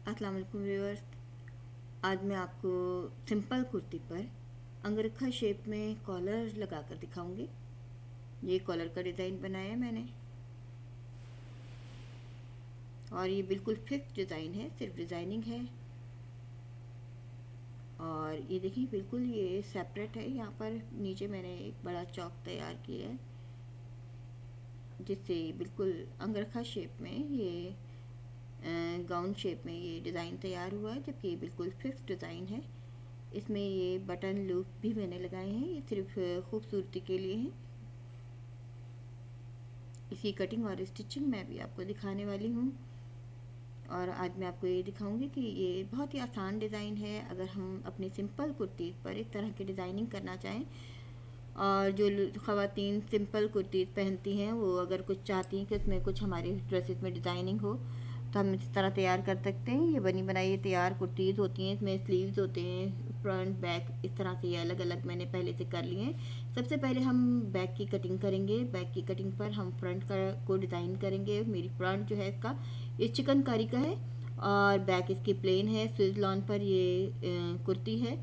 अस्सलाम वालेकुम व्यूअर्स। आज मैं आपको सिंपल कुर्ती पर अंगरखा शेप में कॉलर लगाकर दिखाऊंगी। ये कॉलर का डिज़ाइन बनाया है मैंने और ये बिल्कुल फिक्स डिज़ाइन है, सिर्फ डिज़ाइनिंग है। और ये देखिए बिल्कुल ये सेपरेट है। यहाँ पर नीचे मैंने एक बड़ा चौक तैयार किया है जिससे बिल्कुल अंगरखा शेप में ये गाउन शेप में ये डिज़ाइन तैयार हुआ है, जबकि ये बिल्कुल फिक्स डिज़ाइन है। इसमें ये बटन लूप भी मैंने लगाए हैं, ये सिर्फ खूबसूरती के लिए हैं। इसकी कटिंग और स्टिचिंग मैं भी आपको दिखाने वाली हूँ। और आज मैं आपको ये दिखाऊंगी कि ये बहुत ही आसान डिज़ाइन है। अगर हम अपनी सिंपल कुर्ती पर इस तरह की डिज़ाइनिंग करना चाहें, और जो ख़वातीन सिंपल कुर्ती पहनती हैं वो अगर कुछ चाहती हैं कि उसमें कुछ हमारी ड्रेसेस में डिज़ाइनिंग हो, तो हम इस तरह तैयार कर सकते हैं। ये बनी बनाई तैयार कुर्तीज़ होती हैं, इसमें स्लीव्स होते हैं, फ्रंट बैक इस तरह से ये अलग अलग मैंने पहले से कर लिए हैं। सबसे पहले हम बैक की कटिंग करेंगे। बैक की कटिंग पर हम फ्रंट को डिज़ाइन करेंगे। मेरी फ्रंट जो है इसका ये चिकनकारी का है और बैक इसकी प्लेन है। स्विज लॉन पर ये कुर्ती है।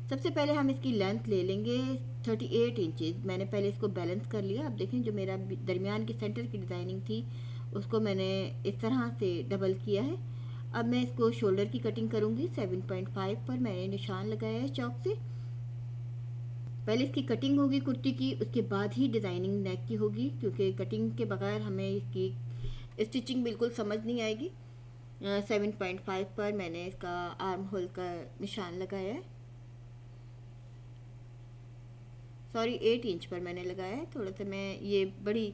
सबसे पहले हम इसकी लेंथ ले लेंगे 38 इंचेस। मैंने पहले इसको बैलेंस कर लिया। अब देखें जो मेरा दरमियान की सेंटर की डिज़ाइनिंग थी उसको मैंने इस तरह से डबल किया है। अब मैं इसको शोल्डर की कटिंग करूँगी। 7.5 पर मैंने निशान लगाया है चौक से। पहले इसकी कटिंग होगी कुर्ती की, उसके बाद ही डिज़ाइनिंग नेक की होगी, क्योंकि कटिंग के बगैर हमें इसकी स्टिचिंग बिल्कुल समझ नहीं आएगी। 7.5 पर मैंने इसका आर्म होल का निशान लगाया है। सॉरी 8 इंच पर मैंने लगाया है। थोड़ा सा मैं ये बड़ी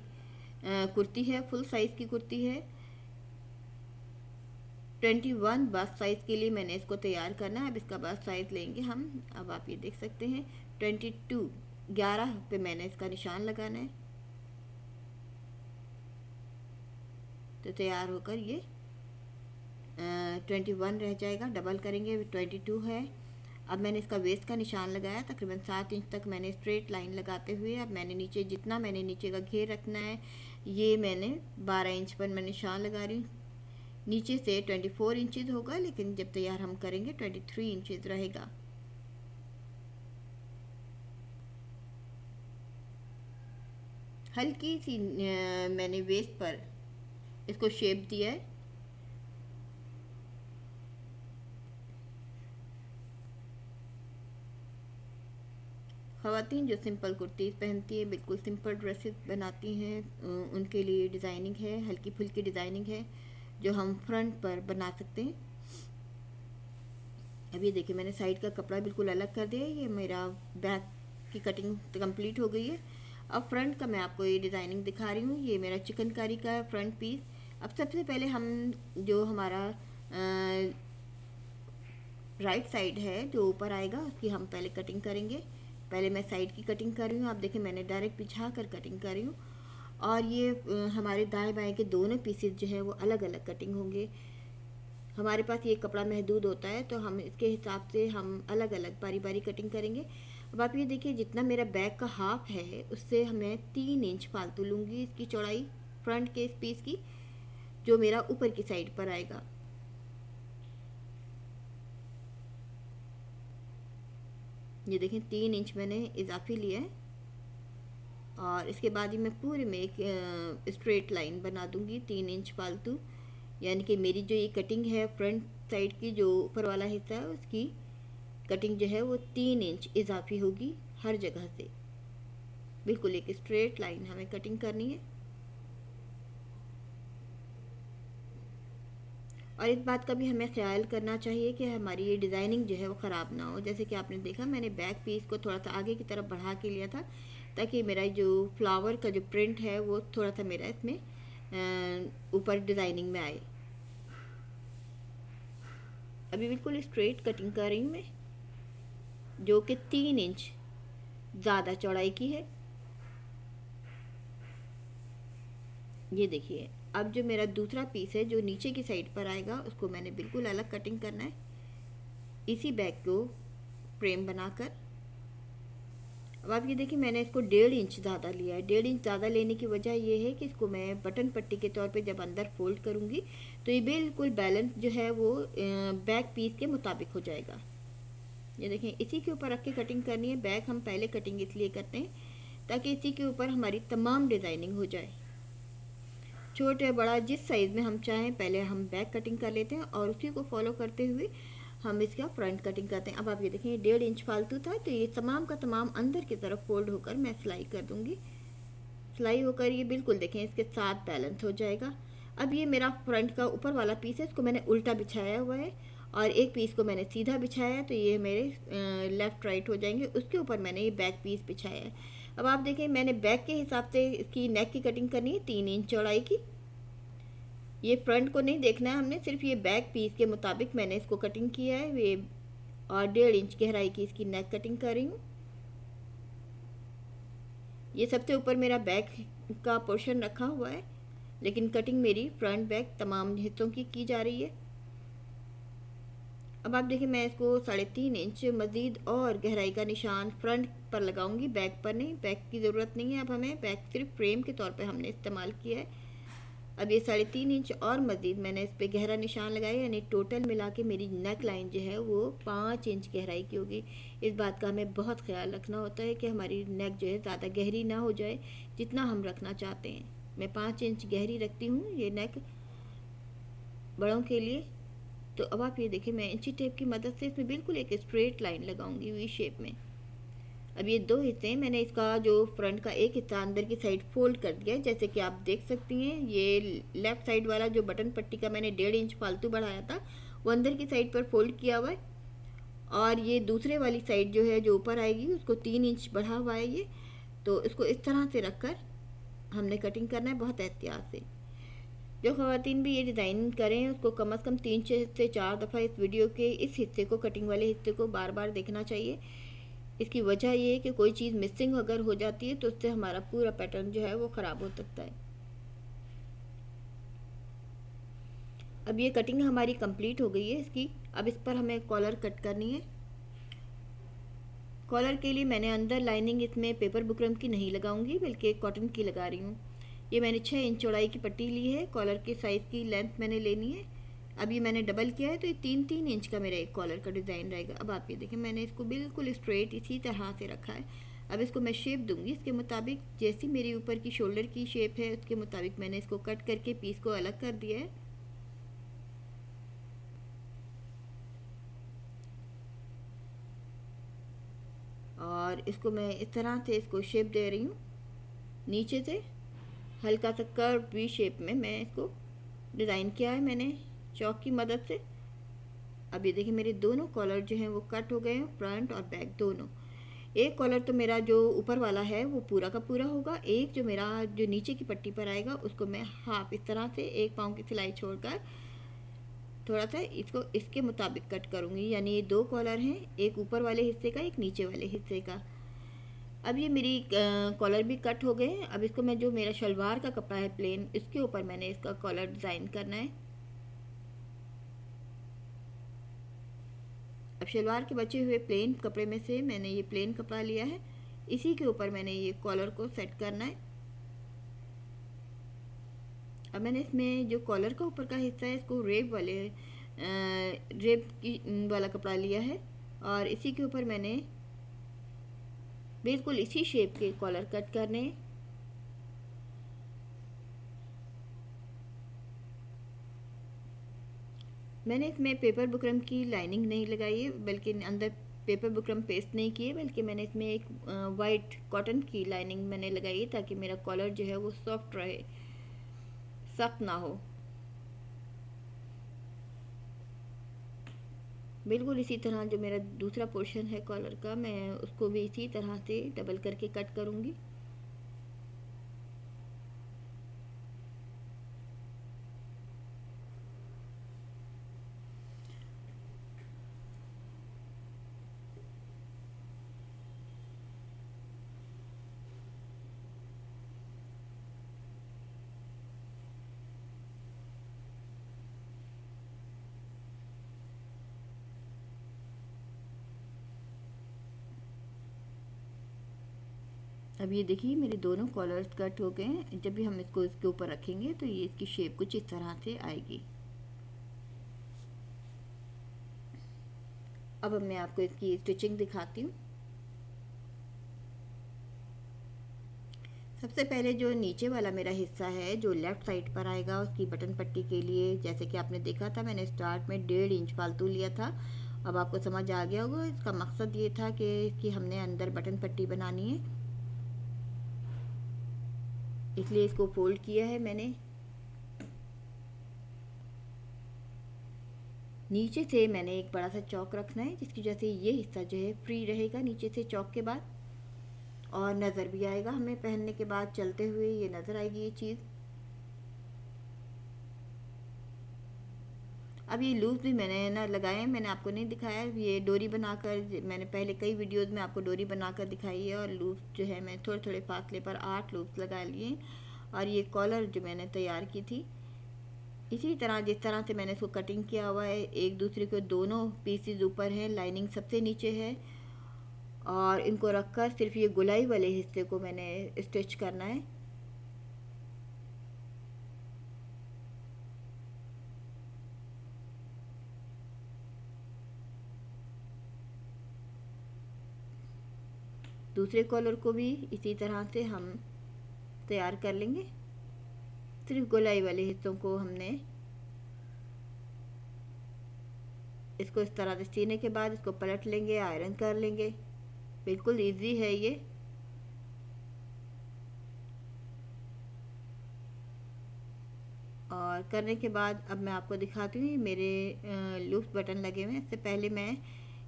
कुर्ती है, फुल साइज़ की कुर्ती है। 21 बस्ट साइज़ के लिए मैंने इसको तैयार करना है। अब इसका बस्ट साइज़ लेंगे हम। अब आप ये देख सकते हैं 11 पे मैंने इसका निशान लगाना है, तो तैयार होकर ये 21 रह जाएगा। डबल करेंगे 22 है। अब मैंने इसका वेस्ट का निशान लगाया, तकरीबन 7 इंच तक मैंने स्ट्रेट लाइन लगाते हुए अब मैंने नीचे जितना मैंने नीचे का घेर रखना है ये मैंने 12 इंच पर मैं निशान लगा रही हूँ। नीचे से 24 इंचेस होगा, लेकिन जब तैयार हम करेंगे 23 इंचेस रहेगा। हल्की सी मैंने वेस्ट पर इसको शेप दिया है। ख़वातीन जो सिंपल कुर्तीज़ पहनती हैं, बिल्कुल सिंपल ड्रेसेस बनाती हैं, उनके लिए डिज़ाइनिंग है, हल्की फुल्की डिज़ाइनिंग है जो हम फ्रंट पर बना सकते हैं। अब ये देखिए मैंने साइड का कपड़ा बिल्कुल अलग कर दिया है। ये मेरा बैक की कटिंग कंप्लीट हो गई है। अब फ्रंट का मैं आपको ये डिज़ाइनिंग दिखा रही हूँ। ये मेरा चिकनकारी का है फ्रंट पीस। अब सबसे पहले हम जो हमारा राइट साइड है जो ऊपर आएगा उसकी हम पहले कटिंग करेंगे। पहले मैं साइड की कटिंग कर रही हूँ। आप देखिए मैंने डायरेक्ट बिछा कर कटिंग कर रही हूँ। और ये हमारे दाएं बाएं के दोनों पीसेस जो है वो अलग अलग कटिंग होंगे। हमारे पास ये कपड़ा महदूद होता है, तो हम इसके हिसाब से हम अलग अलग बारी बारी कटिंग करेंगे। अब आप ये देखिए जितना मेरा बैक का हाफ है उससे मैं 3 इंच फालतू लूँगी इसकी चौड़ाई फ्रंट के इस पीस की, जो मेरा ऊपर की साइड पर आएगा। ये देखें 3 इंच मैंने इजाफी लिया है। और इसके बाद ही मैं पूरे में एक स्ट्रेट लाइन बना दूंगी 3 इंच फालतू, यानी कि मेरी जो ये कटिंग है फ्रंट साइड की जो ऊपर वाला हिस्सा है उसकी कटिंग जो है वो 3 इंच इजाफी होगी हर जगह से। बिल्कुल एक स्ट्रेट लाइन हमें कटिंग करनी है। और इस बात का भी हमें ख्याल करना चाहिए कि हमारी ये डिज़ाइनिंग जो है वो ख़राब ना हो। जैसे कि आपने देखा मैंने बैक पीस को थोड़ा सा आगे की तरफ बढ़ा के लिया था, ताकि मेरा जो फ्लावर का जो प्रिंट है वो थोड़ा सा मेरा इसमें ऊपर डिज़ाइनिंग में आए। अभी बिल्कुल स्ट्रेट कटिंग कर रही हूँ मैं, जो कि 3 इंच ज़्यादा चौड़ाई की है। ये देखिए अब जो मेरा दूसरा पीस है जो नीचे की साइड पर आएगा उसको मैंने बिल्कुल अलग कटिंग करना है। इसी बैग को फ्रेम बनाकर अब आप ये देखिए मैंने इसको 1.5 इंच ज़्यादा लिया है। 1.5 इंच ज़्यादा लेने की वजह ये है कि इसको मैं बटन पट्टी के तौर पे जब अंदर फोल्ड करूँगी तो ये बिल्कुल बैलेंस जो है वो बैक पीस के मुताबिक हो जाएगा। ये देखें, इसी के ऊपर रख के कटिंग करनी है। बैक हम पहले कटिंग इसलिए करते हैं ताकि इसी के ऊपर हमारी तमाम डिज़ाइनिंग हो जाए। छोटे बड़ा जिस साइज़ में हम चाहें पहले हम बैक कटिंग कर लेते हैं और उसी को फॉलो करते हुए हम इसका फ्रंट कटिंग करते हैं। अब आप ये देखें 1.5 इंच फालतू था तो ये तमाम का तमाम अंदर की तरफ फोल्ड होकर मैं सिलाई कर दूंगी। सिलाई होकर ये बिल्कुल देखें इसके साथ बैलेंस हो जाएगा। अब ये मेरा फ्रंट का ऊपर वाला पीस है, इसको मैंने उल्टा बिछाया हुआ है और एक पीस को मैंने सीधा बिछाया है तो ये मेरे लेफ़्ट राइट हो जाएंगे। उसके ऊपर मैंने ये बैक पीस बिछाया है। अब आप देखें मैंने बैक के हिसाब से इसकी नेक की कटिंग करनी है 3 इंच चौड़ाई की। ये फ्रंट को नहीं देखना है हमने, सिर्फ ये बैक पीस के मुताबिक मैंने इसको कटिंग किया है। ये और 1.5 इंच गहराई की इसकी नेक कटिंग कर रही हूँ। ये सबसे ऊपर मेरा बैक का पोर्शन रखा हुआ है लेकिन कटिंग मेरी फ्रंट बैक तमाम हिस्सों की जा रही है। अब आप देखिए मैं इसको 3.5 इंच मज़ीद और गहराई का निशान फ्रंट पर लगाऊंगी, बैक पर नहीं। बैक की ज़रूरत नहीं है, अब हमें बैक सिर्फ फ्रेम के तौर पे हमने इस्तेमाल किया है। अब ये 3.5 इंच और मज़ीद मैंने इस पर गहरा निशान लगाया, यानी टोटल मिला के मेरी नेक लाइन जो है वो 5 इंच गहराई की होगी। इस बात का हमें बहुत ख्याल रखना होता है कि हमारी नेक जो है ज़्यादा गहरी ना हो जाए जितना हम रखना चाहते हैं। मैं 5 इंच गहरी रखती हूँ ये नेक बड़ों के लिए। तो अब आप ये देखिए मैं इंची टेप की मदद से इसमें बिल्कुल एक स्ट्रेट लाइन लगाऊंगी वी शेप में। अब ये दो हिस्से मैंने इसका जो फ्रंट का एक हिस्सा अंदर की साइड फोल्ड कर दिया है, जैसे कि आप देख सकती हैं। ये लेफ़्ट साइड वाला जो बटन पट्टी का मैंने 1.5 इंच फालतू बढ़ाया था वो अंदर की साइड पर फोल्ड किया हुआ है और ये दूसरे वाली साइड जो है जो ऊपर आएगी उसको 3 इंच बढ़ा हुआ है ये। तो इसको इस तरह से रखकर हमने कटिंग करना है बहुत एहतियात से। जो ख़वातीन भी ये डिज़ाइन करें उसको कम से कम 3 से 4 दफ़ा इस वीडियो के इस हिस्से को, कटिंग वाले हिस्से को बार बार देखना चाहिए। इसकी वजह ये है कि कोई चीज़ मिसिंग अगर हो जाती है तो उससे हमारा पूरा पैटर्न जो है वो ख़राब हो सकता है। अब ये कटिंग हमारी कंप्लीट हो गई है इसकी। अब इस पर हमें कॉलर कट करनी है। कॉलर के लिए मैंने अंदर लाइनिंग इसमें पेपर बुकरम की नहीं लगाऊंगी बल्कि कॉटन की लगा रही हूँ। ये मैंने 6 इंच चौड़ाई की पट्टी ली है। कॉलर के साइज़ की लेंथ मैंने लेनी है। अब ये मैंने डबल किया है तो ये 3-3 इंच का मेरा एक कॉलर का डिज़ाइन रहेगा। अब आप ये देखें मैंने इसको बिल्कुल स्ट्रेट इसी तरह से रखा है। अब इसको मैं शेप दूंगी इसके मुताबिक, जैसी मेरी ऊपर की शोल्डर की शेप है उसके मुताबिक मैंने इसको कट करके पीस को अलग कर दिया है। और इसको मैं इस तरह से इसको शेप दे रही हूँ। नीचे से हल्का सा कर्व वी शेप में मैं इसको डिज़ाइन किया है मैंने चॉक की मदद से। अब ये देखिए मेरे दोनों कॉलर जो हैं वो कट हो गए हैं, फ्रंट और बैक दोनों। एक कॉलर तो मेरा जो ऊपर वाला है वो पूरा का पूरा होगा, एक जो मेरा जो नीचे की पट्टी पर आएगा उसको मैं हाफ इस तरह से 1 पाँव की सिलाई छोड़कर थोड़ा सा इसको इसके मुताबिक कट करूँगी। यानी ये 2 कॉलर हैं, एक ऊपर वाले हिस्से का एक नीचे वाले हिस्से का। अब ये मेरी कॉलर भी कट हो गए। अब इसको मैं जो मेरा शलवार का कपड़ा है प्लेन, इसके ऊपर मैंने इसका कॉलर डिज़ाइन करना है। अब शलवार के बचे हुए प्लेन कपड़े में से मैंने ये प्लेन कपड़ा लिया है, इसी के ऊपर मैंने ये कॉलर को सेट करना है। अब मैंने इसमें जो कॉलर का ऊपर का हिस्सा है इसको रेप की वाला कपड़ा लिया है और इसी के ऊपर मैंने बिल्कुल इसी शेप के कॉलर कट करने हैं। मैंने इसमें पेपर बुकरम की लाइनिंग नहीं लगाई है बल्कि अंदर पेपर बुकरम पेस्ट नहीं किए, बल्कि मैंने इसमें एक वाइट कॉटन की लाइनिंग मैंने लगाई है ताकि मेरा कॉलर जो है वो सॉफ्ट रहे, सख्त ना हो। बिल्कुल इसी तरह जो मेरा दूसरा पोर्शन है कॉलर का मैं उसको भी इसी तरह से डबल करके कट करूँगी। अब ये देखिए मेरे दोनों कॉलर्स कट हो गए हैं। जब भी हम इसको इसके ऊपर रखेंगे तो ये इसकी शेप कुछ इस तरह से आएगी। अब मैं आपको इसकी स्टिचिंग दिखाती हूँ। सबसे पहले जो नीचे वाला मेरा हिस्सा है जो लेफ़्ट साइड पर आएगा, उसकी बटन पट्टी के लिए जैसे कि आपने देखा था मैंने स्टार्ट में 1.5 इंच फालतू लिया था। अब आपको समझ आ गया होगा इसका मकसद ये था कि हमने अंदर बटन पट्टी बनानी है, इसलिए इसको फोल्ड किया है मैंने। नीचे से मैंने एक बड़ा सा चौक रखना है जिसकी वजह से ये हिस्सा जो है फ्री रहेगा नीचे से चौक के बाद, और नज़र भी आएगा हमें पहनने के बाद चलते हुए ये नज़र आएगी ये चीज़। अब ये लूप भी मैंने ना लगाए, मैंने आपको नहीं दिखाया, ये डोरी बनाकर मैंने पहले कई वीडियोस में आपको डोरी बनाकर दिखाई है, और लूप जो है मैं थोड़े थोड़े फासले पर 8 लूप्स लगा लिए। और ये कॉलर जो मैंने तैयार की थी इसी तरह जिस तरह से मैंने इसको कटिंग किया हुआ है, एक दूसरे के दोनों पीसेस ऊपर हैं, लाइनिंग सबसे नीचे है, और इनको रखकर सिर्फ ये गुलाई वाले हिस्से को मैंने स्टिच करना है। दूसरे कॉलर को भी इसी तरह से हम तैयार कर लेंगे। सिर्फ गोलाई वाले हिस्सों को हमने इसको इस तरह से सीने के बाद इसको पलट लेंगे, आयरन कर लेंगे। बिल्कुल इजी है ये। और करने के बाद अब मैं आपको दिखाती हूँ मेरे लूप्स बटन लगे हुए हैं। इससे पहले मैं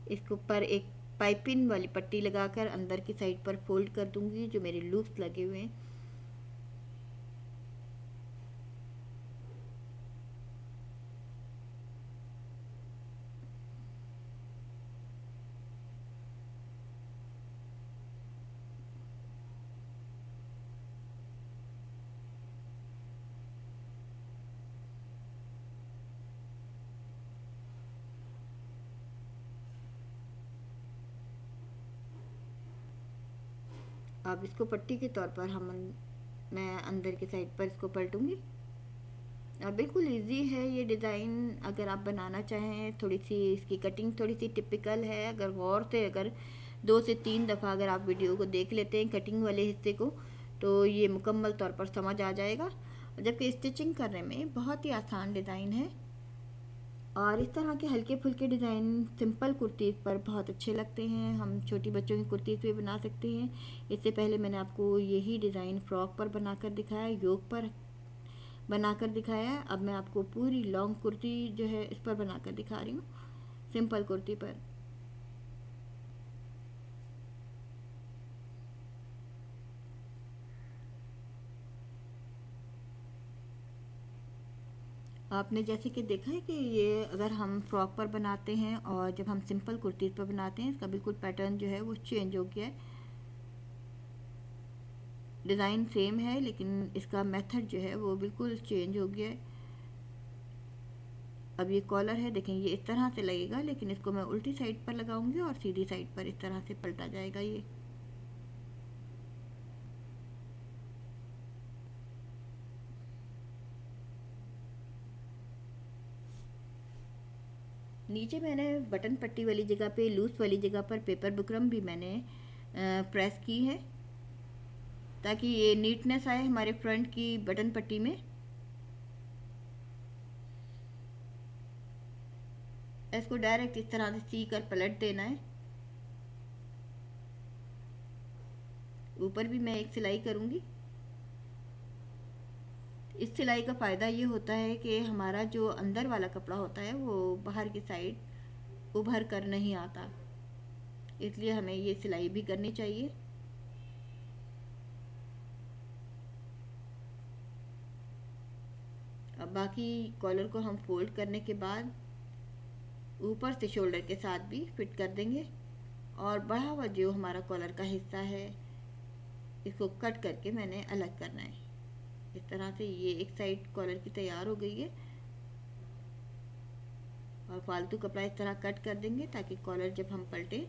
इसके ऊपर एक पाइपिंग वाली पट्टी लगाकर अंदर की साइड पर फोल्ड कर दूंगी जो मेरे लूप्स लगे हुए हैं। अब इसको पट्टी के तौर पर मैं अंदर की साइड पर इसको पलटूंगी। बिल्कुल इजी है ये डिज़ाइन, अगर आप बनाना चाहें। थोड़ी सी इसकी कटिंग थोड़ी सी टिपिकल है, अगर गौर से अगर 2 से 3 दफ़ा अगर आप वीडियो को देख लेते हैं कटिंग वाले हिस्से को तो ये मुकम्मल तौर पर समझ आ जाएगा। जबकि स्टिचिंग करने में बहुत ही आसान डिज़ाइन है, और इस तरह के हल्के फुल्के डिज़ाइन सिंपल कुर्तीज़ पर बहुत अच्छे लगते हैं। हम छोटी बच्चों की कुर्तीज़ भी बना सकते हैं। इससे पहले मैंने आपको यही डिज़ाइन फ्रॉक पर बनाकर दिखाया, योक पर बनाकर दिखाया है। अब मैं आपको पूरी लॉन्ग कुर्ती जो है इस पर बनाकर दिखा रही हूँ, सिंपल कुर्ती पर। आपने जैसे कि देखा है कि ये अगर हम फ्रॉक पर बनाते हैं और जब हम सिंपल कुर्ती पर बनाते हैं इसका बिल्कुल पैटर्न जो है वो चेंज हो गया है। डिज़ाइन सेम है लेकिन इसका मेथड जो है वो बिल्कुल चेंज हो गया है। अब ये कॉलर है, देखें ये इस तरह से लगेगा, लेकिन इसको मैं उल्टी साइड पर लगाऊंगी और सीधी साइड पर इस तरह से पलटा जाएगा ये। नीचे मैंने बटन पट्टी वाली जगह पे, लूज वाली जगह पर पेपर बुकरम भी मैंने प्रेस की है ताकि ये नीटनेस आए हमारे फ्रंट की बटन पट्टी में। इसको डायरेक्ट इस तरह से सी कर पलट देना है। ऊपर भी मैं एक सिलाई करूंगी। इस सिलाई का फ़ायदा ये होता है कि हमारा जो अंदर वाला कपड़ा होता है वो बाहर की साइड उभर कर नहीं आता, इसलिए हमें ये सिलाई भी करनी चाहिए। अब बाकी कॉलर को हम फोल्ड करने के बाद ऊपर से शोल्डर के साथ भी फिट कर देंगे, और बढ़ा हुआ जो हमारा कॉलर का हिस्सा है इसको कट करके मैंने अलग करना है। इस तरह से ये एक साइड कॉलर की तैयार हो गई है, और फालतू कपड़ा इस तरह कट कर देंगे ताकि कॉलर जब हम पलटे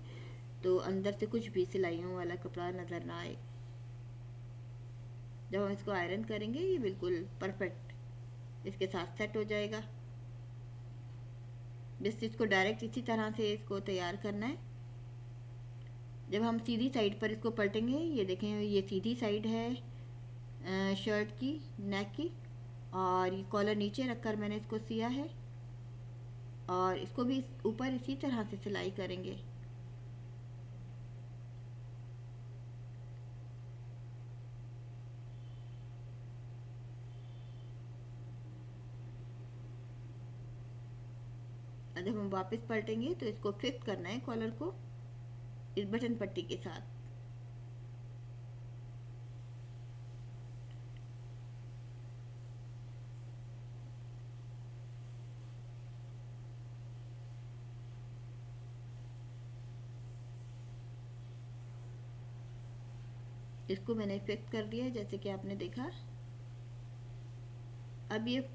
तो अंदर से कुछ भी सिलाइयों वाला कपड़ा नज़र ना आए। जब हम इसको आयरन करेंगे ये बिल्कुल परफेक्ट इसके साथ सेट हो जाएगा। बस इसको डायरेक्ट इसी तरह से इसको तैयार करना है। जब हम सीधी साइड पर इसको पलटेंगे, ये देखें ये सीधी साइड है शर्ट की नेक की, और ये कॉलर नीचे रखकर मैंने इसको सिया है, और इसको भी ऊपर इसी तरह से सिलाई करेंगे। जब हम वापस पलटेंगे तो इसको फिक्स करना है कॉलर को इस बटन पट्टी के साथ। इसको मैंने फिक्स कर दिया है जैसे कि आपने देखा। अब ये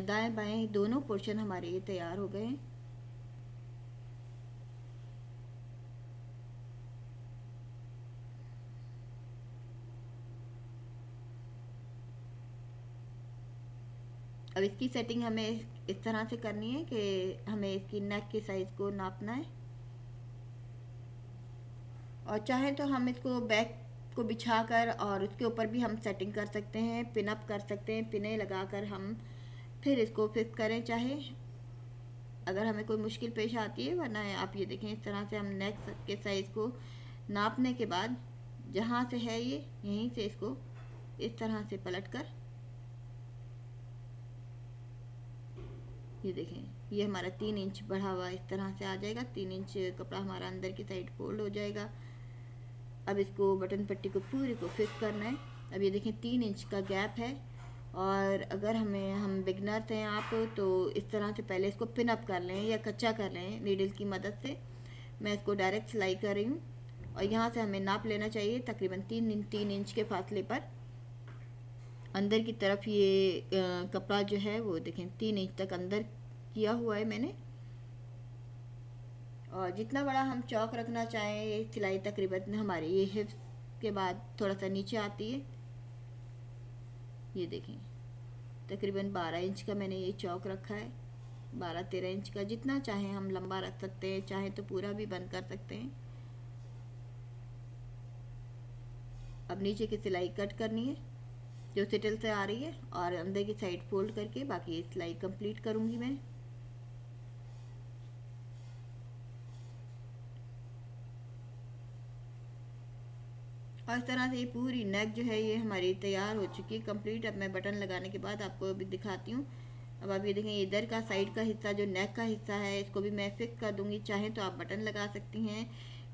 दाएं बाएं दोनों पोर्शन हमारे ये तैयार हो गए हैं। अब इसकी सेटिंग हमें इस तरह से करनी है कि हमें इसकी नेक के साइज़ को नापना है, और चाहे तो हम इसको बैक को बिछाकर और उसके ऊपर भी हम सेटिंग कर सकते हैं, पिन अप कर सकते हैं, पिने लगाकर हम फिर इसको फिक्स करें चाहे, अगर हमें कोई मुश्किल पेश आती है। वरना आप ये देखें इस तरह से हम नेक के साइज़ को नापने के बाद जहाँ से है ये यहीं से इसको इस तरह से पलट कर, ये देखें ये हमारा 3 इंच बढ़ा हुआ इस तरह से आ जाएगा। 3 इंच कपड़ा हमारा अंदर की साइड फोल्ड हो जाएगा। अब इसको बटन पट्टी को पूरे को फिक्स करना है। अब ये देखें 3 इंच का गैप है, और अगर हम बिगनर्स हैं आप तो इस तरह से पहले इसको पिन अप कर लें या कच्चा कर लें नीडल की मदद से। मैं इसको डायरेक्ट सिलाई कर रही हूँ, और यहाँ से हमें नाप लेना चाहिए तकरीबन 3 इंच के फासले पर अंदर की तरफ। ये कपड़ा जो है वो देखें 3 इंच तक अंदर किया हुआ है मैंने, और जितना बड़ा हम चौक रखना चाहें ये सिलाई तकरीबन हमारे ये हिप्स के बाद थोड़ा सा नीचे आती है। ये देखें तकरीबन 12 इंच का मैंने ये चौक रखा है, 12-13 इंच का, जितना चाहें हम लंबा रख सकते हैं, चाहे तो पूरा भी बंद कर सकते हैं। अब नीचे की सिलाई कट करनी है जो सिटल से आ रही है, और अंदर की साइड फोल्ड करके बाकी ये सिलाई कंप्लीट करूँगी मैं। और इस तरह से ये पूरी नेक जो है ये हमारी तैयार हो चुकी है कंप्लीट। अब मैं बटन लगाने के बाद आपको अभी दिखाती हूँ। अब आप ये देखें इधर का साइड का हिस्सा जो नेक का हिस्सा है इसको भी मैं फिक्स कर दूँगी। चाहें तो आप बटन लगा सकती हैं,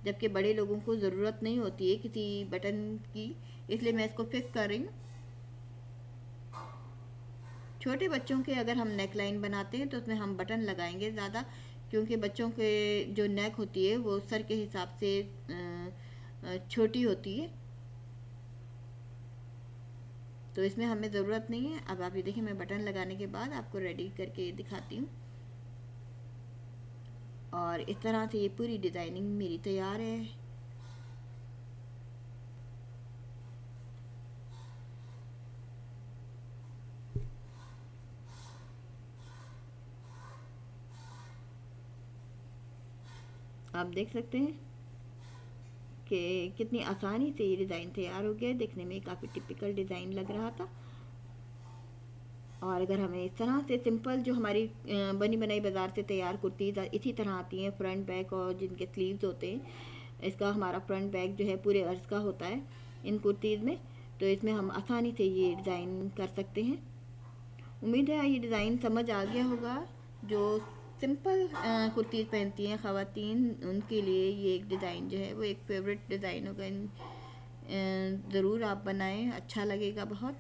जबकि बड़े लोगों को ज़रूरत नहीं होती है किसी बटन की, इसलिए मैं इसको फिक्स कर रही हूँ। छोटे बच्चों के अगर हम नेक लाइन बनाते हैं तो उसमें हम बटन लगाएंगे ज़्यादा, क्योंकि बच्चों के जो नेक होती है वो सर के हिसाब से छोटी होती है, तो इसमें हमें ज़रूरत नहीं है। अब आप ये देखिए मैं बटन लगाने के बाद आपको रेडी करके दिखाती हूँ, और इस तरह से ये पूरी डिज़ाइनिंग मेरी तैयार है। आप देख सकते हैं कि कितनी आसानी से ये डिज़ाइन तैयार हो गया है। देखने में काफ़ी टिपिकल डिज़ाइन लग रहा था, और अगर हमें इस तरह से सिंपल जो हमारी बनी बनाई बाज़ार से तैयार कुर्तीज़ इसी तरह आती हैं, फ्रंट बैक और जिनके स्लीव्स होते हैं, इसका हमारा फ्रंट बैक जो है पूरे अर्ज का होता है इन कुर्तीज़ में, तो इसमें हम आसानी से ये डिज़ाइन कर सकते हैं। उम्मीद है ये डिज़ाइन समझ आ गया होगा। जो सिंपल कुर्तीज़ पहनती हैं ख़वातीन, उनके लिए ये एक डिज़ाइन जो है वो एक फेवरेट डिज़ाइन होगा। ज़रूर आप बनाएं, अच्छा लगेगा बहुत।